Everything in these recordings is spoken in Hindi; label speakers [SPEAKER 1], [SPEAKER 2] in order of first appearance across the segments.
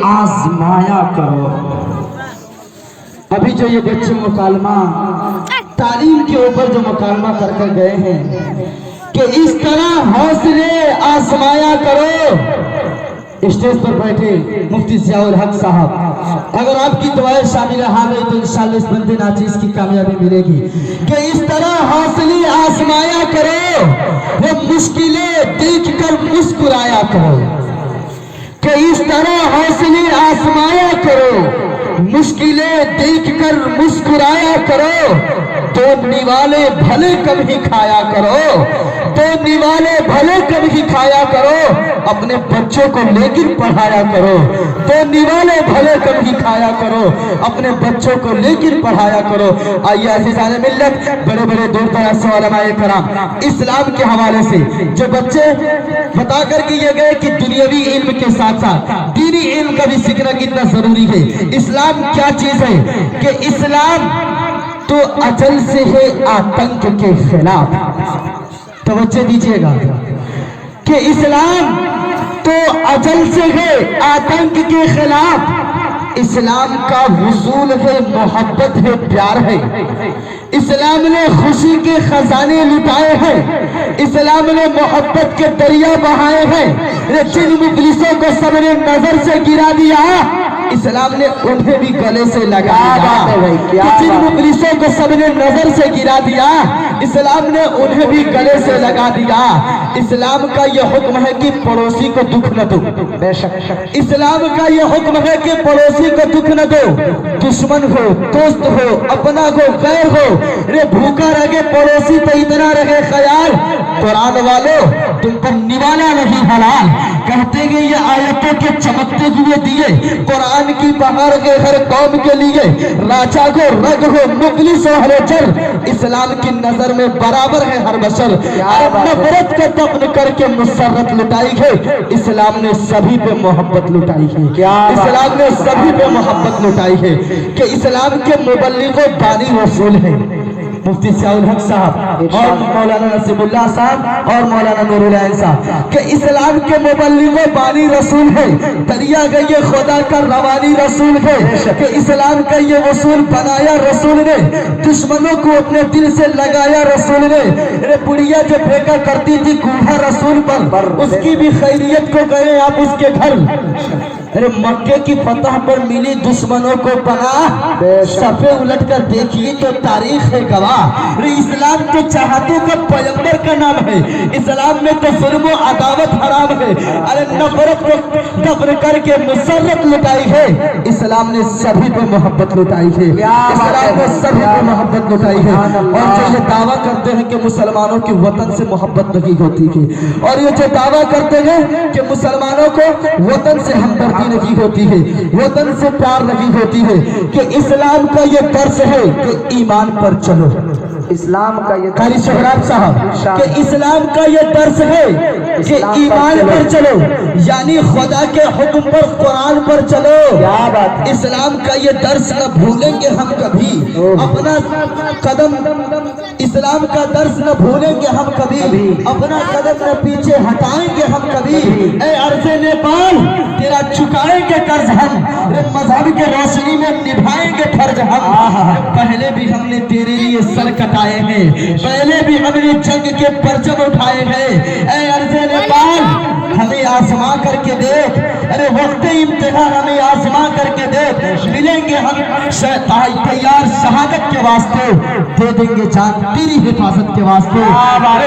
[SPEAKER 1] आजमाया करो। अभी जो ये बच्चे मुकालमा तालीम के ऊपर जो मुकालमा कर गए हैं कि इस तरह हौसले आजमाया करो। स्टेज पर बैठे मुफ्ती ज़ियाउल हक साहब, अगर आपकी दुआएं शामिल हाल है तो इंशाअल्लाह इस बंदे नाचीज की कामयाबी मिलेगी कि इस तरह हौसले आजमाया करो, वो मुश्किलें देखकर मुस्कुराया करो। कि इस तरह हौसले आजमाया करो, मुश्किलें देखकर मुस्कुराया करो। तो निवाले भले कभी खाया करो, तो निवाले भले कभी खाया करो। अपने बच्चों को लेकर पढ़ाया करो, तो निवाले भले कभी खाया करो। अपने बच्चों को लेकर पढ़ाया करो। आइए अज़ीज़ाने मिल्लत, बड़े बड़े दूर दराज से उलमाए कराम इस्लाम के हवाले से जो बच्चे बता कर के ये गए कि दुनियावी इल्म के साथ साथ दीनी इल्म का भी सीखना कितना जरूरी है। इस्लाम क्या चीज है कि इस्लाम तो अजल से है आतंक के खिलाफ। तवज्जो दीजिएगा कि इस्लाम तो अजल से है आतंक के खिलाफ। इस्लाम का वसूल है, मोहब्बत है, प्यार है। इस्लाम ने खुशी के खजाने लुटाए हैं, इस्लाम ने मोहब्बत के दरिया बहाए हैं। जिन मुफलिसों को सबने नजर से गिरा दिया, इस्लाम ने उन्हें भी गले से लगा दिया। जिन मुफलिसों को सबने नजर से गिरा दिया, इस्लाम ने उन्हें भी गले से लगा दिया। इस्लाम का यह हुक्म है कि पड़ोसी को दुख न दो। बेशक इस्लाम का यह हुक्म है कि पड़ोसी को दुख न दो। दुश्मन हो, दोस्त हो, अपना हो, गैर हो, रे भूखा रहे पड़ोसी पे इतना रहे ख्याल। कुरान वालों, तुम पर निवाला नहीं हलाल। कहते गए ये आयतों के चमकते हुए दिए कुरान की बहार के हर कौम के लिए, राजा को रग हो, मुफलिस हो, हर चर इस्लाम की नजर में बराबर है हर बशर। नफरत को दफन करके मुसर्रत लुटाई है, इस्लाम ने सभी पे मोहब्बत लुटाई है। इस्लाम ने सभी पे मोहब्बत लुटाई है कि इस्लाम के मुबल्लिगो बानी रसूल है मुफ्ती ज़ियाउल हक साहब और मौलाना नसीबुल्लाह साहब और मौलाना नूरुल ऐन साहब के इस्लाम के मुबल्लिगो बानी रसूल है। दरिया गए खुदा का रवानी रसूल है कि इस्लाम का ये वसूल बनाया रसूल ने, दुश्मनों को अपने दिल से लगाया रसूल ने। अरे बुढ़िया जो फेंका करती थी कूड़ा रसूल पर, उसकी भी खैरियत को गए आप उसके घर। अरे मक्के की फतह पर मिली दुश्मनों को पनाह, सफे उलट कर देखिए तो तारीख है गवाह। अरे इस्लाम तो चाहतों का पैगंबर का नाम है, इस्लाम में तो जुल्म और अदावत हराम है। अरे नफरत को दफन करके मुसर्रत लुटाई है, इस्लाम ने सभी पे मोहब्बत लुटाई है। इस्लाम ने सभी पे मोहब्बत लुटाई है। और जो ये दावा करते हैं कि मुसलमानों की वतन से मोहब्बत नहीं होती है, और ये जो दावा करते हैं कि मुसलमानों को वतन से हमदर्दी नहीं होती है, वतन से प्यार नहीं होती है, कि इस्लाम का ये दर्स है कि ईमान पर चलो। इस्लाम का ये कारी शहराब साहब कि इस्लाम का ये दर्स है कि ईमान पर चलो, यानी खुदा के हुक्म पर, कुरान पर चलो। क्या बात। इस्लाम का ये दर्स न भूलेंगे हम कभी, अपना कदम इस्लाम का दर्स न भूलेंगे हम कभी, अपना कदम न पीछे हटाएंगे हम कभी। ए अर्ज़े नेपाल तेरा चुकाएंगे कर्ज हम, मजहब के रोशनी में निभाएंगे फर्ज हम। पहले भी हमने तेरे लिए सर कटाए हैं, पहले भी हमने जंग के परचम उठाए हैं। ए अर्ज़े नेपाल हमें आसमां करके देख, अरे वक्त इम्तिहान हमें आसमां करके देख। मिलेंगे हम तैयार शहादत के वास्ते, दे देंगे जान तेरी हिफाजत के वास्ते।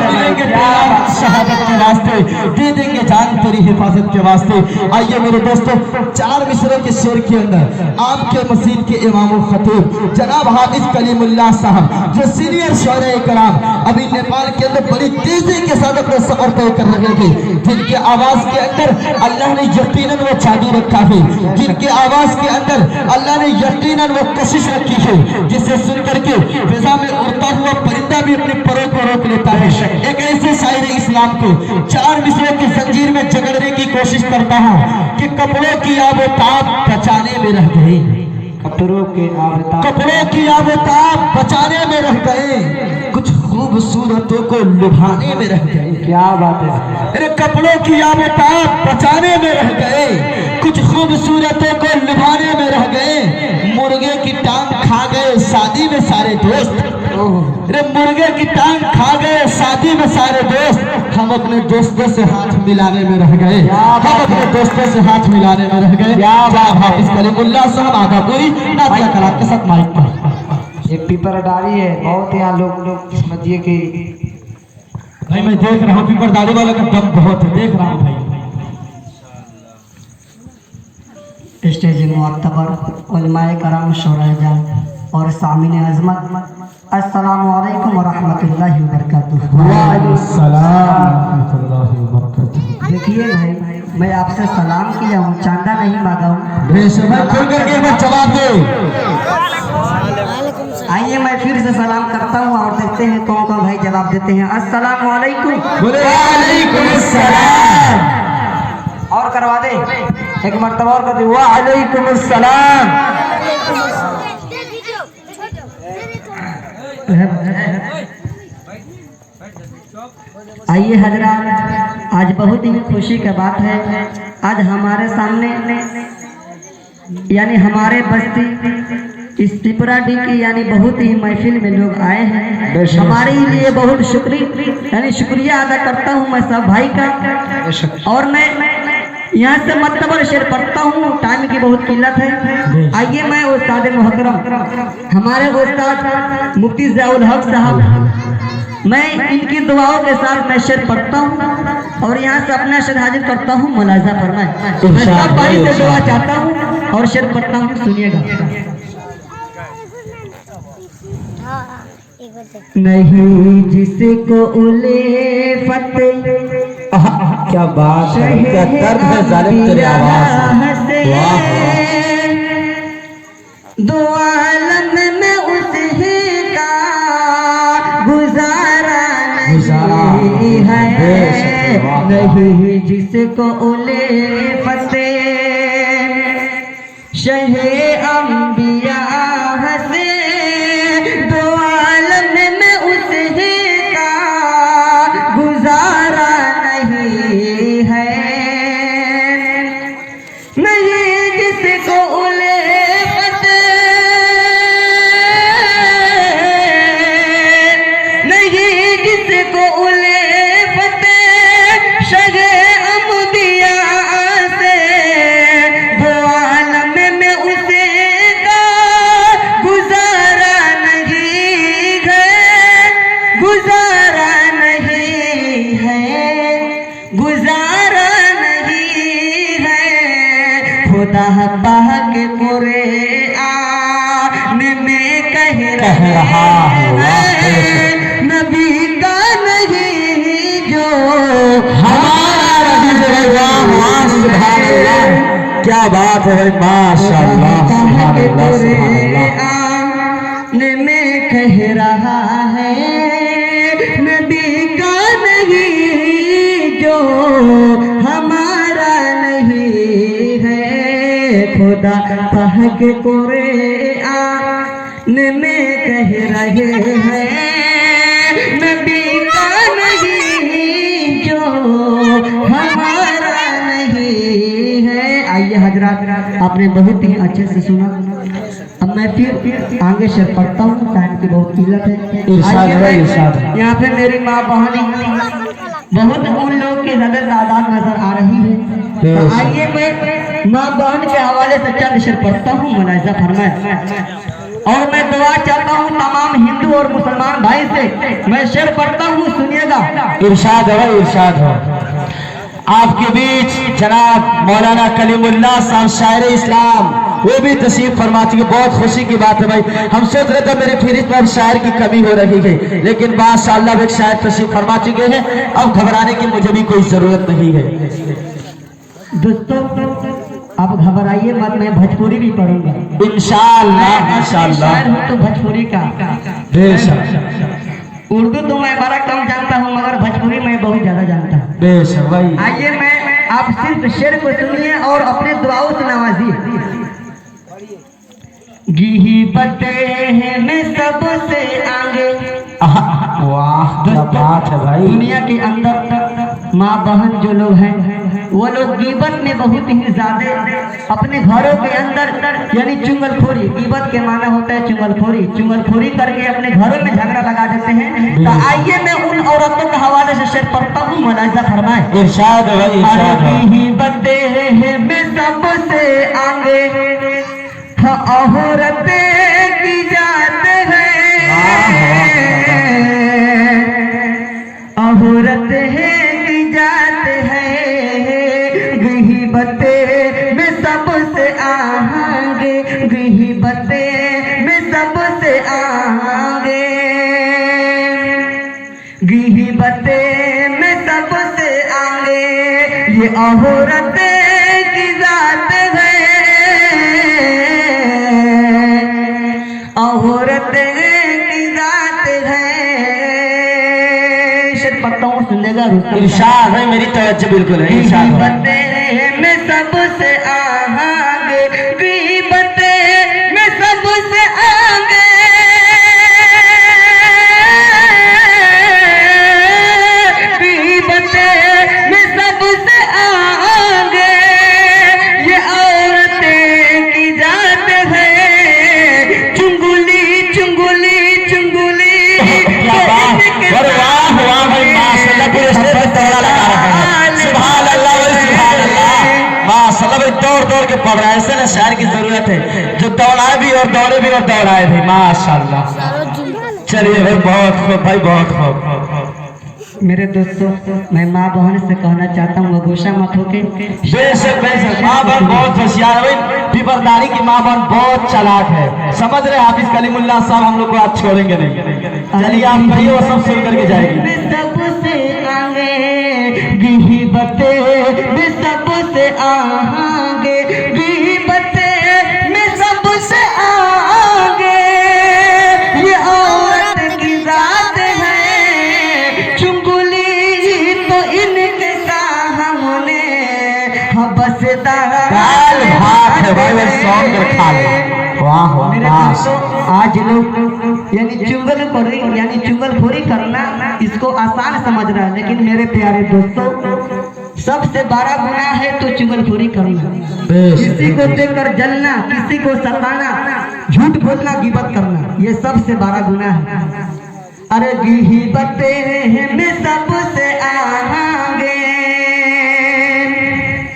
[SPEAKER 1] मिलेंगे तैयार शहादत के वास्ते, दे देंगे जान तेरी हिफाजत के वास्ते। आइए मेरे दोस्तों, 4 मिसरों के शेर के अंदर आपके मस्जिद के इमाम खतीब जनाब हाफिज कलीमुल्लाह साहब जो सीनियर शौरा कराम अभी नेपाल के अंदर बड़ी तेजी के साथ अपने सफर तय कर रहे थे, जिनके आवाज के अंदर अल्लाह ने यकीनन वो जादू रखा है, जिनके आवाज के अंदर अल्लाह ने यकीनन वो कशिश रखी है, जिसे सुन करके फिजा में उड़ता हुआ परिंदा भी अपने परों को रोक लेता है। एक ऐसे शायर इस्लाम को 4 मिसरों की जंजीर में जकड़ने की कोशिश करता हूँ कि कपड़ों की आबोताब बचाने में रह गए, कपड़ों की आबोताब बचाने में रह गए, कुछ खूबसूरतों को लुभाने में रह गए। क्या बात है। अरे कपड़ों की आबोताब बचाने में रह गए, कुछ खूबसूरतों को लुभाने में रह गए, मुर्गे की टांग खा गए शादी में सारे दोस्त। अरे मुर्गे की टांग खा गए शादी में सारे दोस्त, हम अपने दोस्तों से हाथ मिलाने में रह गए, हम अपने दोस्तों से हाथ मिलाने में रह गए। हाफिज कलीमुल्लाह साहब आधा पूरी नातिया कलाम के साथ माइक पर।
[SPEAKER 2] एक पीपर डाली है, बहुत यहाँ लोग समझिए कि
[SPEAKER 1] भाई मैं देख रहा हूँ पीपर दाढ़ी वाले का दम बहुत है, देख रहा हूँ भाई।
[SPEAKER 3] स्टेज मुअत्तबर उलमाए करम शोराए जान और सामिन अज़मत, अस्सलामु अलैकुम व रहमतुल्लाहि व बरकातुहू।
[SPEAKER 1] वालेकुम सलाम व रहमतुल्लाहि व बरकातुहू।
[SPEAKER 3] देखिए भाई, मैं आपसे सलाम किया हूँ, चांदा नहीं मांगा हूँ।
[SPEAKER 1] बेशक खुल करके मत जवाब दे।
[SPEAKER 3] आइए मैं फिर से सलाम करता हूँ और देखते हैं कौन कौन भाई जवाब देते हैं। अस्सलामु अलैकुम।
[SPEAKER 1] वालेकुम सलाम।
[SPEAKER 2] और करवा दे, एक मर्तबा और कर दे, वालेकुम सलाम।
[SPEAKER 3] आइए हजरात, आज बहुत ही खुशी की बात है। आज हमारे सामने यानी हमारे बस्ती इस त्रिपुराडी की यानी बहुत ही महफिल में लोग आए हैं। हमारे लिए बहुत शुक्रिया अदा करता हूँ मैं सब भाई का। और मैं यहाँ से मतलब शेर पढ़ता हूँ, टाइम की बहुत किल्लत है। आइए मैं उस्ताद मोहतरम हमारे उस्ताद मुफ्ती ज़ियाउल हक साहब, मैं इनकी दुआओं के साथ मैं शेर पढ़ता हूँ और यहाँ से अपना शेर हाजिर करता हूँ। मुलाजा फरमाए। मैं सब भाई से दुआ चाहता हूँ और शेर पढ़ता हूँ, सुनिएगा। नहीं जिसको उले फतेह,
[SPEAKER 1] क्या बात है, क्या दर्द है जालिम तेरी आवाज में।
[SPEAKER 3] दो आलम में उसही का गुजारा नहीं है। नहीं जिसको उले फतेह शहे अंबिया हसे, दो आलम में उसही का गुजारा नहीं है। नहीं जिसको उले फतेह, नहीं जिसको उले फतेह शगे अम्बिया से, दो आलम में उसे का गुजारा नहीं है, गुजारा नहीं है, गुजारा नहीं है। खुदा पाक कुरान में कह रहा है, नबी का नहीं जो
[SPEAKER 1] हमारा क्या बात है भाई, माशाअल्लाह सुभान अल्लाह।
[SPEAKER 3] में कह रहा है, नबी का नहीं जो हमारा नहीं है। खुदा पाक कुरान में कह रहे हैं, नबी का नहीं जो हमारा नहीं है। आइए हजरात, आपने बहुत ही अच्छे से सुना। अब मैं फिर आगे शेर पढ़ता हूँ, टाइम की बहुत किल्लत है।
[SPEAKER 1] इरशाद है, इरशाद है।
[SPEAKER 3] यहाँ पे मेरी माँ बहन बहुत उन लोग की ज्यादा तादाद नजर आ रही है। तो आइए मैं माँ बहन के हवाले से चंद शेर पढ़ता हूँ, मुलाहिजा फरमाए। और मैं दुआ चाहता हूँ तमाम हिंदू और मुसलमान भाई से, मैं शेर पढ़ता हूँ, सुनिएगा।
[SPEAKER 1] इरशाद है, इरशाद है। आपके बीच जनाब मौलाना कलीमुल्लाह साहब शायर इस्लाम, वो भी तशरीफ फरमा चुके। बहुत खुशी की बात है भाई, हम सोच रहे थे मेरे फहरिस्त में शायर की कमी हो रही है, लेकिन माशाअल्लाह एक शायर तशरीफ फरमा चुके हैं। अब घबराने की मुझे भी कोई जरूरत नहीं है।
[SPEAKER 3] दोस्तों अब घबराइए मत, मैं भोजपुरी भी पढ़ूंगा
[SPEAKER 1] इंशाअल्लाह इंशाअल्लाह।
[SPEAKER 3] शायर हूँ तो भोजपुरी का,
[SPEAKER 1] बेशक
[SPEAKER 3] उर्दू तो मैं बड़ा कम जानता हूँ, मगर भोजपुरी मैं बहुत ज्यादा जानता हूँ।
[SPEAKER 1] बेशक भाई।
[SPEAKER 3] आइए मैं आप सिर्फ शेर को सुनिए और अपने दुआओं से नवाजिए। गिबते हैं मैं सबसे आगे।
[SPEAKER 1] वाह क्या बात है भाई।
[SPEAKER 3] दुनिया के अंदर माँ बहन जो लोग हैं वो लोग गीबत में बहुत ही ज्यादा अपने घरों के अंदर यानी चुगलखोरी, गीबत के माना होता है चुगलखोरी, चुगलखोरी करके अपने घरों में झगड़ा लगा देते हैं। तो आइए मैं उन औरतों के हवाले से शेर पढ़ता हूँ, मुलाहिजा फरमाए।
[SPEAKER 1] इरशाद है, इरशाद है।
[SPEAKER 3] गीबत में सबसे आगे औरतें की जात है, औरत है की जात है, गीबत में सबसे आगे, गीबत में सबसे आगे, गीबत में सबसे आगे ये औरत की जात है, औरत की जात है। शेर पढ़ता हूँ, सुनिएगा।
[SPEAKER 1] इरशाद है, मेरी तवज्जो बिल्कुल है। इरशाद है।
[SPEAKER 3] गीबत में सबसे आगे, गीबत में सबसे आगे, गीबत में सबसे आगे ये औरतें की जात है, चुंगली चुंगली चुंगली।
[SPEAKER 1] क्या बात, अरे वाह वाह भाई, माशाल्लाह पूरे स्टेज पे दौड़ा लगा रहे हैं। सुभान अल्लाह भाई, सुभान अल्लाह, माशाल्लाह भाई, दौड़ दौड़ के पढ़ रहा है। ऐसे ना शायर की जरूरत है जो दौड़ाए भी और दौड़े भी और दौड़ाए भी, माशाल्लाह। चलिए भाई, बहुत खूब भाई, बहुत खूब।
[SPEAKER 3] मेरे दोस्तों, मैं माँ बहन से कहना चाहता हूँ, गुस्सा मत होके।
[SPEAKER 1] बेशक बेशक, माँ बहन बहुत होशियार है भाई, बीबरदारी की माँ बहन बहुत चालाक है। समझ रहे हाफिज कलीमुल्लाह साहब हम लोग को आज छोड़ेंगे नहीं। चलिए आप कहिए, वो सब सुन करके जाएगी।
[SPEAKER 3] सबसे आगे गीबत में सबसे आगे, गीबत में सबसे आगे ये औरत की जात है, चुंगली तो इनके सामने बस
[SPEAKER 1] दाल भात है भाई, वो सौंग कर खा लो। वाह वाह,
[SPEAKER 3] मेरे दोस्तों, आज लोग यानी चुगलखोरी यानी चुगलखोरी करना इसको आसान समझ रहा है, लेकिन मेरे प्यारे दोस्तों, सबसे बड़ा गुनाह है तो चुगलखोरी करना, किसी को देखकर जलना, किसी को सताना, झूठ बोलना, गीबत करना, ये सबसे बड़ा गुनाह है। अरे गीबत में सबसे आगे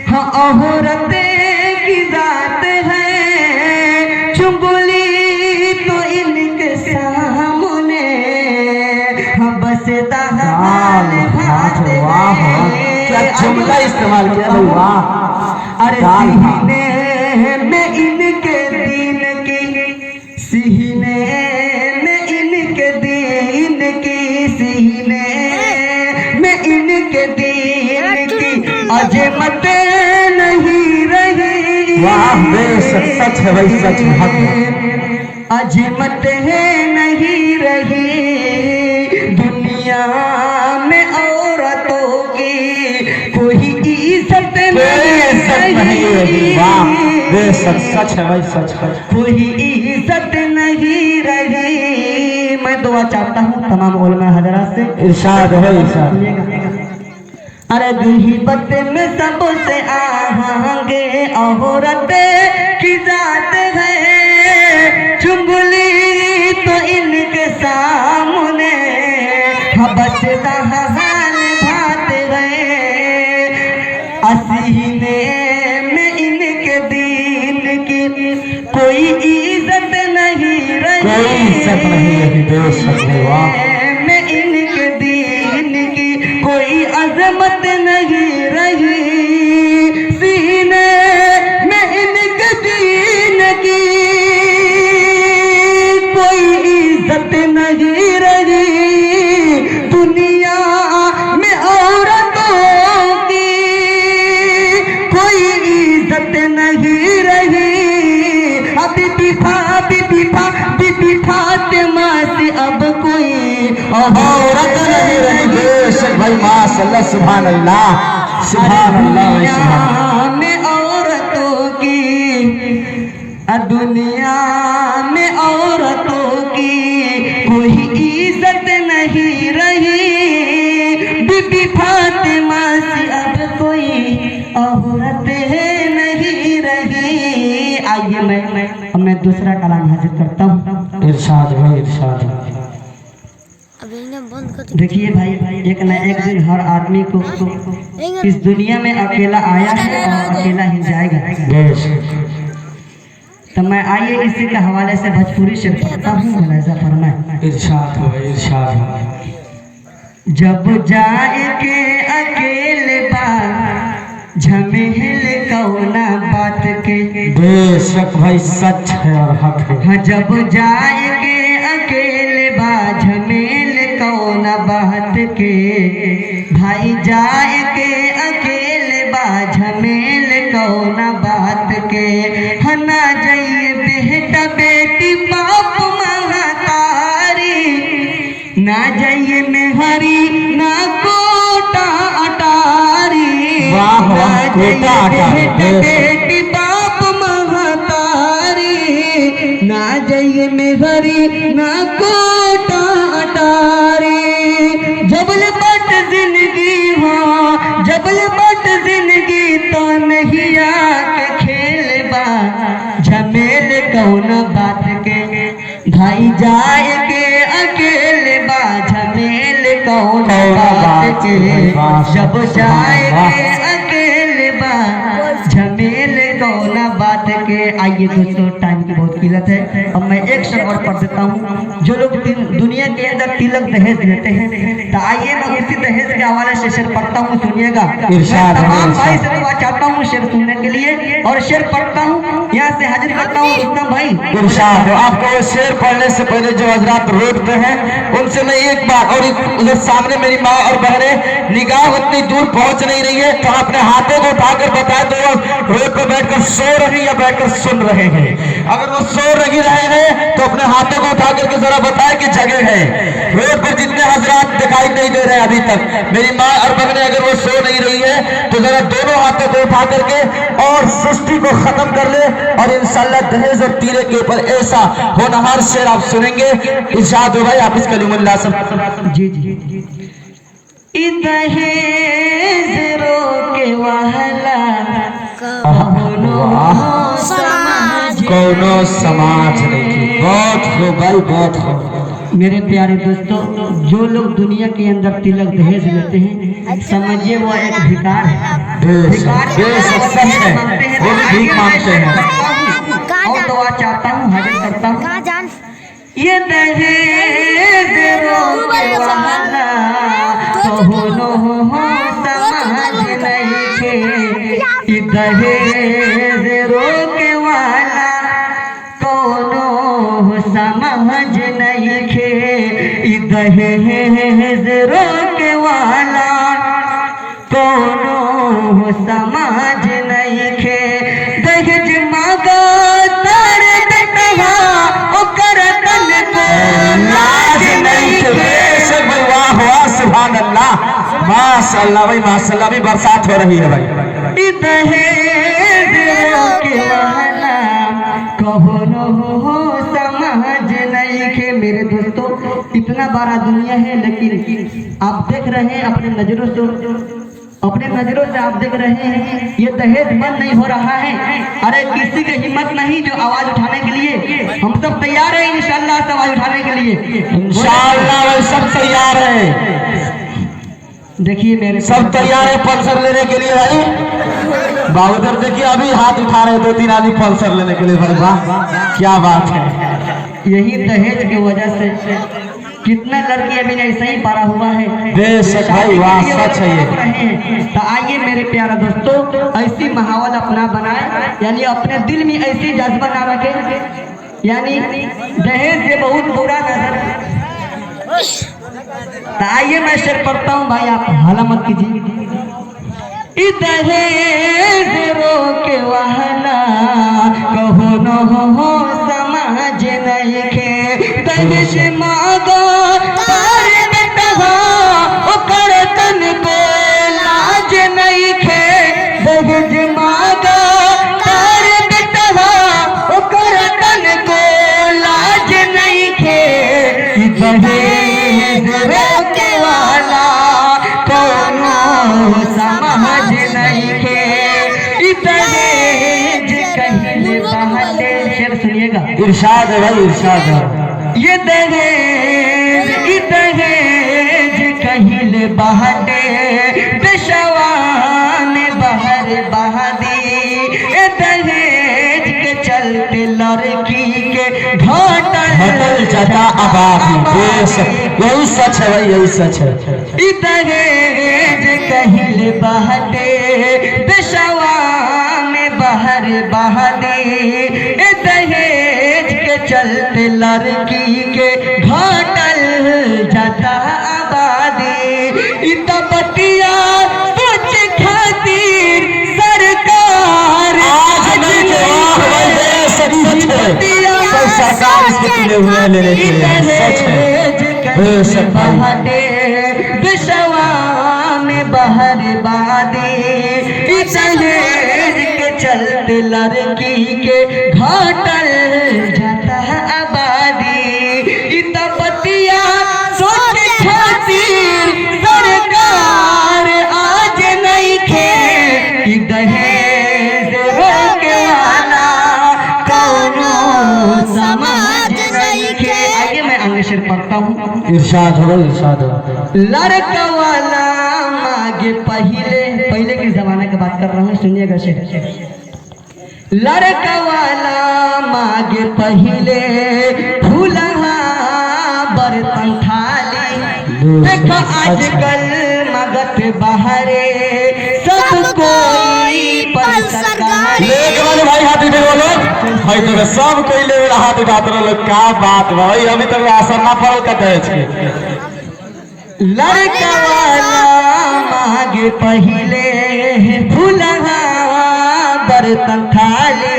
[SPEAKER 3] हाँ औरत की जात है, चुंगली तो इनके सामने हाँ बस दाल भात है।
[SPEAKER 1] क्या जुमला इस्तेमाल किया भाई, वाह।
[SPEAKER 3] अरे सीने में इनके दीन की, सीने में इनके दीन की, सीने में इनके दीन की अजमत नहीं रही।
[SPEAKER 1] वाह बेशक, सच है भाई, सच है।
[SPEAKER 3] अजमत है नहीं रही दुनिया में, औरतों की कोई इज्जत नहीं रही।
[SPEAKER 1] वाह बेशक, सच है भाई, सच है।
[SPEAKER 3] कोई इज्जत नहीं रही। मैं दुआ चाहता हूँ तमाम उलमा हजरात से।
[SPEAKER 1] इरशाद है, इरशाद।
[SPEAKER 3] अरे गीबत में सबसे आगे औरत की जात है, चुंगली तो इनके सामने बस दाल भात है। सीने में इनके दीन की कोई इज्जत नहीं रही,
[SPEAKER 1] कोई इज्जत नहीं रही, बेशक है। वाह,
[SPEAKER 3] में इनके दीन की कोई अजमत नहीं रही, सीने में इनके दीन की कोई इज्जत नहीं रही दुनिया में, औरतों की कोई इज्जत नहीं रही। बीबी फातिमा से अब कोई
[SPEAKER 1] औरत नहीं रही, बेशक भाई, माशाल्लाह, सुभान अल्लाह, सुभान अल्लाह,
[SPEAKER 3] दुनिया में औरतों की, दुनिया में औरतों की कोई इज्जत नहीं रही। बीबी फातिमा से अब कोई आइए मैं दूसरा कलाम हाजिर करता हूँ।
[SPEAKER 1] इरशाद भाई इरशाद।
[SPEAKER 3] देखिए भाई, एक न एक दिन हर आदमी को इस दुनिया में अकेला आया है और अकेला ही जाएगा। तो मैं आइए इसी के हवाले से भोजपुरी से पढ़ता हूँ, मुलाहिजा फरमाए।
[SPEAKER 1] इरशाद भाई इरशाद।
[SPEAKER 3] जब जाएंगे अकेले बात झमेल कौना बात के,
[SPEAKER 1] बेशक भाई सच है और हक है।
[SPEAKER 3] हाँ जब जाएंगे अकेले बात झमेल कौना बात के, भाई जाएंगे अकेले बात झमेल कौना बात के। हाँ ना जाइए बेटा बेटी बाप महतारी, ना जाइए मेहरी ना कोटा अटारी,
[SPEAKER 1] वाह वाह कोटा अटारी।
[SPEAKER 3] बेटी बाप महतारी, ना जाइए मेहरी ना कोटा अटारी। जबल बट जिंदगी हो जबल बट जिंदगी तो नहीं आके खेलबा झमेल कौन बात के, भाई जाएंगे अकेले बा झमेल कौन बात के। जब जाएंगे अकेले बा झमेल कौन बात के। आइए दोस्तों, टाइम की बहुत किल्लत है, अब मैं एक शब्द और पढ़ देता हूँ। जो लोग दुनिया के अंदर तिलक दहेज देते हैं, तो आइए मैं उसी दहेज के हवाले से शेर पढ़ता हूँ, सुनिएगा। मैं तमाम भाई से दुआ चाहता हूँ शेर सुनने के लिए, और शेर पढ़ता हूँ, यहाँ से हाजिर करता हूँ रुस्तम भाई।
[SPEAKER 1] इरशाद। आपको शेर पढ़ने से पहले जो हजरात रोड पे हैं उनसे मैं एक बात, और उधर सामने मेरी माँ और बहनें निगाह उतनी दूर पहुंच नहीं रही है, तो अपने हाथों को उठाकर बताए तो वो रोड पे बैठकर सो रहे या बैठकर सुन रहे हैं। अगर वो सो नहीं रहे हैं तो अपने हाथों को उठा करके जरा बताए कि जगह है। रोड पर जितने हजरात दिखाई नहीं दे रहे अभी तक, मेरी माँ और बहनें अगर वो सो नहीं रही है तो जरा दोनों हाथों को उठा करके और सृष्टि को खत्म कर ले, और इंशाल्लाह दहेज और तीरे के ऊपर ऐसा होनहार शेर आप सुनेंगे। इरशाद हो भाई, आप इस कलीमुल्लाह सब।
[SPEAKER 3] जी जी। दहेज रोके वाला
[SPEAKER 1] कौनो समाज नहीं। बहुत हो भाई बहुत हो।
[SPEAKER 3] मेरे प्यारे दोस्तों, जो लोग दुनिया के अंदर तिलक दहेज लेते हैं, समझिए वो एक भिकार है। भिकार
[SPEAKER 1] वो भी भीख मांगते हैं।
[SPEAKER 3] और दुआ चाहता हूँ, हाजिर करता हूँ। ये दहेज रोके वाला कौनो समाज नहीं के, ये दहेज रोके वाला कौनो समझ नहीं खे, ये दहेज रोके वाला कौनो समझ नहीं खे। दहेज मांगा तार बेटवा ओकर तन को लाज नहीं खे।
[SPEAKER 1] वाह वाह सुभान अल्लाह, माशाअल्लाह भाई माशाअल्लाह। भी बरसात हो रही है भाई।
[SPEAKER 3] दहेज रोके वाला कौनो समझ नहीं खे। मेरे दोस्तों, इतना बड़ा दुनिया है, लेकिन आप देख रहे हैं अपने नजरों से आप देख रहे हैं ये दहेज बंद नहीं हो रहा है। अरे किसी की हिम्मत नहीं जो आवाज उठाने के लिए, हम सब तैयार हैं इंशाल्लाह आवाज उठाने के लिए।
[SPEAKER 1] इंशाल्लाह सब तैयार है।
[SPEAKER 3] देखिए मेरे
[SPEAKER 1] सब तैयार है पल्सर लेने के लिए भाई। बाउदर देखिए अभी हाथ उठा रहे 2-3 आदमी पल्सर लेने के लिए भाई। वाह क्या बात है।
[SPEAKER 3] यही दहेज की वजह से कितना लड़की अभी ऐसा ही पारा हुआ है।
[SPEAKER 1] बेशक भाई वाह सच है ये।
[SPEAKER 3] तो आइए मेरे प्यारे दोस्तों, ऐसी माहौल अपना बनाए, यानी अपने दिल में ऐसी जज्बा ना रखे, यानी दहेज से बहुत बुरा नजर। तो आइए मैं शेर पढ़ता हूँ भाई, आप हाला मत कीजिए। दहेज रोके वाला कौनो समझ नहीं खे, दहेज मांगा तार बेटवा ओकर तन को लाज नहीं खे। दहेज मांगा तार बेटवा ओकर तन को लाज नहीं खे। दहेज रोके वाला कौनो समझ नहीं खे। दहेज कहले बाहटे, शेर सुनिएगा।
[SPEAKER 1] इरशाद है भाई, इरशाद है।
[SPEAKER 3] ये दहेज कहिले बाहटे, पेशवान बहर बहादी। ये दहेज के चलते लड़की के
[SPEAKER 1] घटल जाता आबादी। यही सच है भाई, यही सच है।
[SPEAKER 3] दहेज कहिले बाहटे, पेशवान बहर बहादी। ये दहेज के चलते लड़की के घटल जाता आबादी। इतना बतिया सोच खातिर सरकार
[SPEAKER 1] आज नहीं के वाह भाई, सच है। सब सरकार इसके तुले हुए लेने के लिए सच है।
[SPEAKER 3] बहादे विश्वान बहर बादे, दहेज के चलते लड़की के घटल जाता आबादी। इतना बतिया सोच खातिर सरकार आज नहीं खे, दहेज रोके वाला कौनो समाज नहीं खे। आइए मैं आगे शेर पढ़ता हूँ।
[SPEAKER 1] इरशाद हो, इरशाद हो।
[SPEAKER 3] लड़का वाला मांगे पहले के जमाने की बात कर रहा हूँ, सुनिएगा शेर। लड़का वाला मांगे पहले फूलहा बर्तन थाली। देखो आजकल मगत बहरे सब कोई पर सरकारी।
[SPEAKER 1] लेके वाले भाई हाथ उठे बोलो भाई, तो सब कोई ले हाथ उठाते रहो। क्या बात भाई, अभी तक असर ना पड़ल का दहेज के।
[SPEAKER 3] लड़का वाला मांगे पहले फूलहा बर्तन थाली।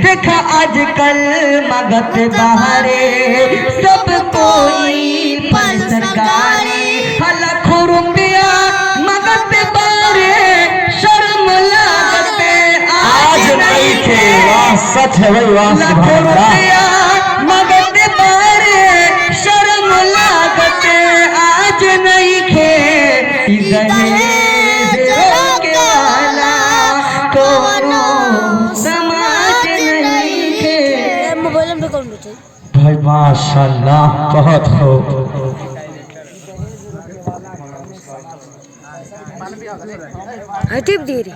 [SPEAKER 3] देखा आजकल मगत बहारे सब कोई पर सरकारी। लाखों रुपया मगत बारे शर्म लागते
[SPEAKER 1] आज नहीं के। वाह सच है भाई, वाह
[SPEAKER 3] लाखों रुपया मगत बारे शर्म लागते आज नहीं खे। दहेज रोके वाला कोनो समाज नहीं खे।
[SPEAKER 1] भाई माशाल्लाह, बहुत खूब।
[SPEAKER 4] हटीब दे रही।